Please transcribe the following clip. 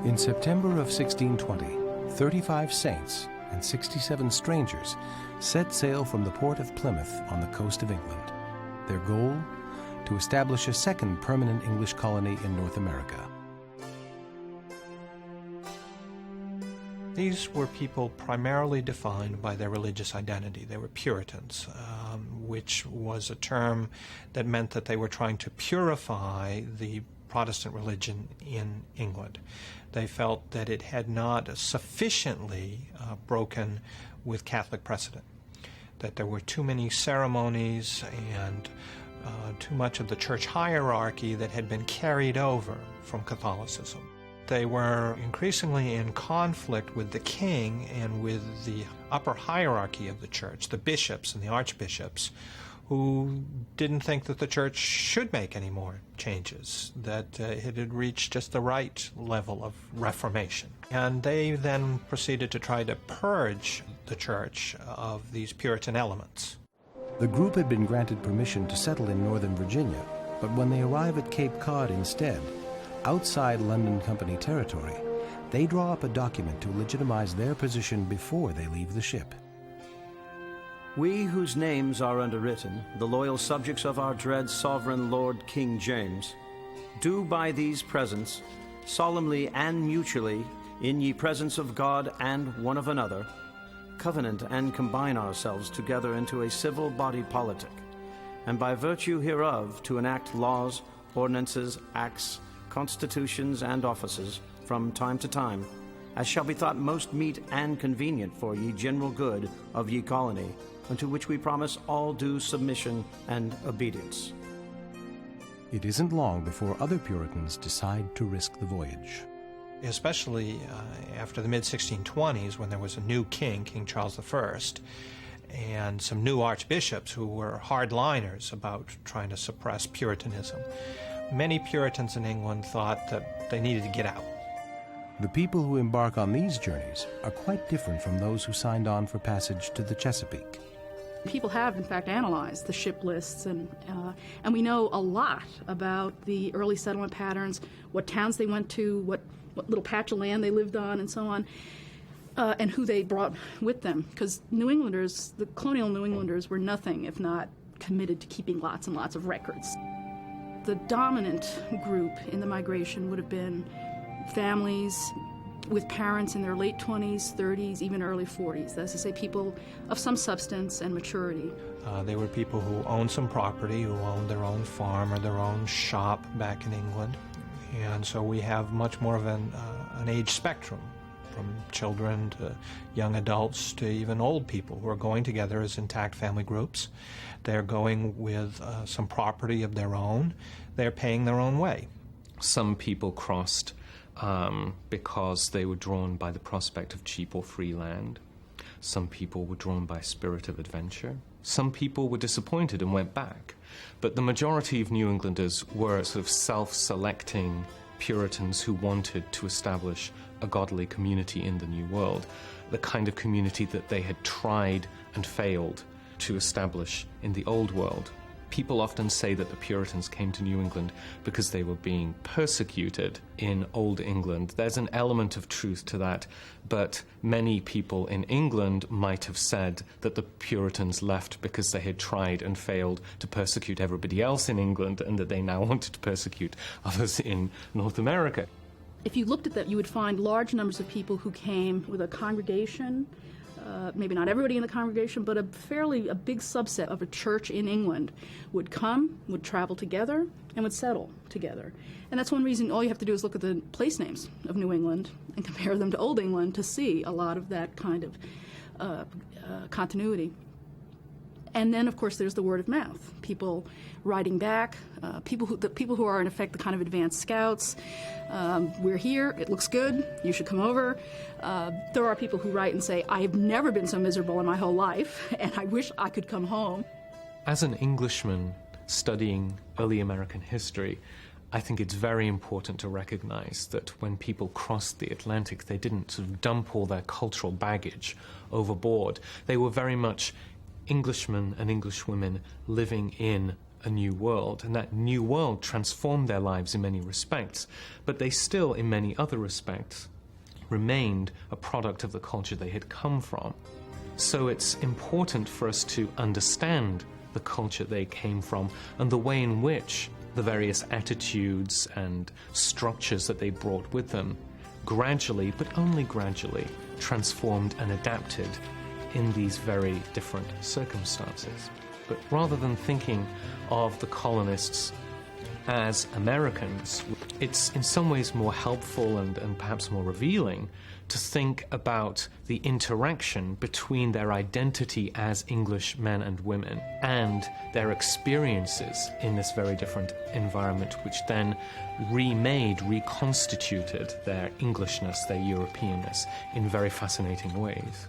In September of 1620, 35 saints and 67 strangers set sail from the port of Plymouth on the coast of England. Their goal? To establish a second permanent English colony in North America. These were people primarily defined by their religious identity. They were Puritans, which was a term that meant that they were trying to purify the Protestant religion in England. They felt that it had not sufficiently broken with Catholic precedent, that there were too many ceremonies and too much of the church hierarchy that had been carried over from Catholicism. They were increasingly in conflict with the king and with the upper hierarchy of the church, the bishops and the archbishops, who didn't think that the church should make any more changes, that it had reached just the right level of reformation. And they then proceeded to try to purge the church of these Puritan elements. The group had been granted permission to settle in Northern Virginia, but when they arrive at Cape Cod instead, outside London Company territory, they draw up a document to legitimize their position before they leave the ship. We whose names are underwritten, the loyal subjects of our dread sovereign Lord King James, do by these presents, solemnly and mutually, in ye presence of God and one of another, covenant and combine ourselves together into a civil body politic, and by virtue hereof to enact laws, ordinances, acts, constitutions, and offices from time to time, as shall be thought most meet and convenient for ye general good of ye colony, unto which we promise all due submission and obedience. It isn't long before other Puritans decide to risk the voyage. Especially after the mid-1620s, when there was a new king, King Charles I, and some new archbishops who were hardliners about trying to suppress Puritanism. Many Puritans in England thought that they needed to get out. The people who embark on these journeys are quite different from those who signed on for passage to the Chesapeake. People have, in fact, analyzed the ship lists, and we know a lot about the early settlement patterns, what towns they went to, what little patch of land they lived on, and so on, and who they brought with them. Because New Englanders, the colonial New Englanders, were nothing if not committed to keeping lots and lots of records. The dominant group in the migration would have been families with parents in their late 20s, 30s, even early 40s. That is to say, people of some substance and maturity. They were people who owned some property, who owned their own farm or their own shop back in England. And so we have much more of an age spectrum, from children to young adults to even old people who are going together as intact family groups. They're going with some property of their own. They're paying their own way. Some people crossed because they were drawn by the prospect of cheap or free land. Some people were drawn by a spirit of adventure. Some people were disappointed and went back. But the majority of New Englanders were sort of self-selecting Puritans who wanted to establish a godly community in the New World, the kind of community that they had tried and failed to establish in the Old World. People often say that the Puritans came to New England because they were being persecuted in Old England. There's an element of truth to that, but many people in England might have said that the Puritans left because they had tried and failed to persecute everybody else in England and that they now wanted to persecute others in North America. If you looked at that, you would find large numbers of people who came with a congregation, maybe not everybody in the congregation, but a big subset of a church in England would come, would travel together, and would settle together. And that's one reason all you have to do is look at the place names of New England and compare them to Old England to see a lot of that kind of continuity. And then, of course, there's the word of mouth. People writing back, people who are, in effect, the kind of advanced scouts. We're here, it looks good, you should come over. There are people who write and say, I have never been so miserable in my whole life, and I wish I could come home. As an Englishman studying early American history, I think it's very important to recognize that when people crossed the Atlantic, they didn't sort of dump all their cultural baggage overboard. They were very much Englishmen and Englishwomen living in a new world, and that new world transformed their lives in many respects, but they still, in many other respects, remained a product of the culture they had come from. So it's important for us to understand the culture they came from and the way in which the various attitudes and structures that they brought with them gradually, but only gradually, transformed and adapted in these very different circumstances. But rather than thinking of the colonists as Americans, it's in some ways more helpful and perhaps more revealing to think about the interaction between their identity as English men and women and their experiences in this very different environment, which then reconstituted their Englishness, their Europeanness, in very fascinating ways.